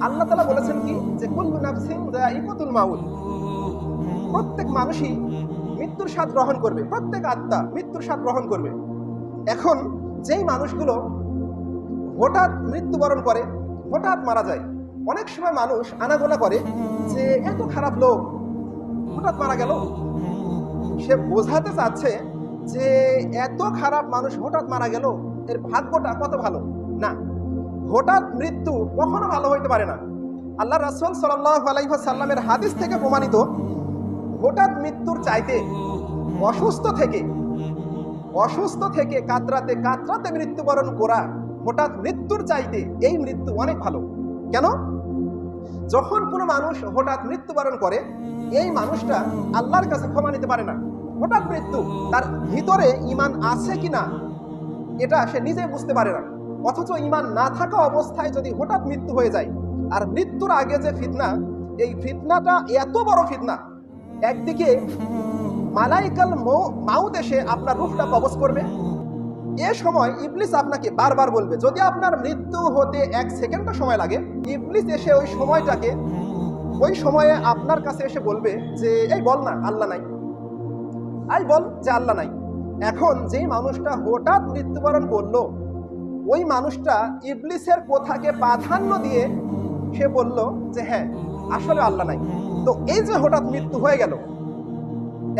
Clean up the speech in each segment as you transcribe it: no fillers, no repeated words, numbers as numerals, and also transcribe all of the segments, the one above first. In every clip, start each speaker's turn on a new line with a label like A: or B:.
A: আল্লাহ তাআলা বলেছেন কি যে কুল্লু নাফসিন যায়িকাতুল মাউত, প্রত্যেক মানুষই মৃত্যুর স্বাদ গ্রহণ করবে, প্রত্যেক আত্মা মৃত্যুর স্বাদ গ্রহণ করবে। এখন যেই মানুষগুলো হঠাৎ মৃত্যুবরণ করে, হঠাৎ মারা যায়, অনেক সময় মানুষ আনাগোনা করে যে এত খারাপ লোক হঠাৎ মারা গেল। সে বোঝাতে চাচ্ছে যে এত খারাপ মানুষ হঠাৎ মারা গেল, এর ভাগ্যটা কত ভালো। না, হঠাৎ মৃত্যু কখনো ভালো হইতে পারে না। আল্লাহ রাসূল সাল্লাল্লাহু আলাইহি ওয়াসাল্লামের হাদিস থেকে প্রমাণিত, হঠাৎ মৃত্যুর চাইতে অসুস্থ থেকে কাতরাতে কাতরাতে মৃত্যুবরণ করা, হঠাৎ মৃত্যুর চাইতে এই মৃত্যু অনেক ভালো। কেন? যখন কোনো মানুষ হঠাৎ মৃত্যুবরণ করে, এই মানুষটা আল্লাহর কাছে ক্ষমা নিতে পারে না। হঠাৎ মৃত্যু, তার ভিতরে ঈমান আছে কিনা এটা সে নিজে বুঝতে পারে না। অথচ ঈমান না থাকা অবস্থায় যদি হঠাৎ মৃত্যু হয়ে যায়, আর মৃত্যুর আগে যে ফিতনা, এই ফিতনাটা এত বড় ফিতনা, একদিকে মালাইকাল মাউত এসে আপনার রূহটা কবজ করবে। এ সময় ইবলিস আপনাকে বারবার বলবে, যদি আপনার মৃত্যু হতে 1 সেকেন্ডও সময় লাগে, ইবলিস এসে ওই সময়ে আপনার কাছে এসে বলবে যে এই বল না আল্লাহ নাই, বল যে আল্লাহ নাই। এখন যেই মানুষটা হঠাৎ মৃত্যুবরণ করলো, ওই মানুষটা ইবলিসের কথাকে প্রাধান্য দিয়ে সে বলল যে হ্যাঁ আসলে আল্লাহ নাই। তো এই যে হঠাৎ মৃত্যু হয়ে গেল,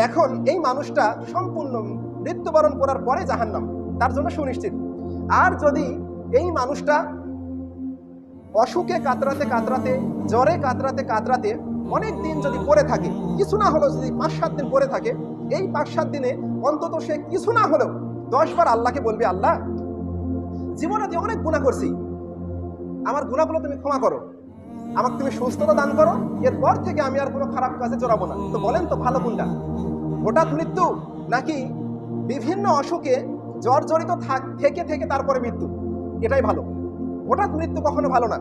A: এখন এই মানুষটা সম্পূর্ণ মৃত্যুবরণ করার পরে জাহান্নাম তার জন্য সুনিশ্চিত। আর যদি এই মানুষটা অসুখে কাতরাতে কাতরাতে, জ্বরে কাতরাতে কাতরাতে অনেক দিন যদি পড়ে থাকে, কিছু না হলেও যদি 5-7 দিন পড়ে থাকে, এই 5-7 দিনে অন্তত সে কিছু না হলেও 10 বার আল্লাহকে বলবে, আল্লাহ জীবনে যে অনেক গুনাহ করছি, আমার গুনাহগুলো তুমি ক্ষমা করো, আমাকে তুমি সুস্থতা দান করো, এরপর থেকে আমি আর কোনো খারাপ কাজে জড়াবো না। তো বলেন তো ভালো কোনটা? হঠাৎ মৃত্যু নাকি বিভিন্ন অসুখে জর্জরিত থেকে থেকে তারপরে মৃত্যু? এটাই ভালো। হঠাৎ মৃত্যু কখনো ভালো না।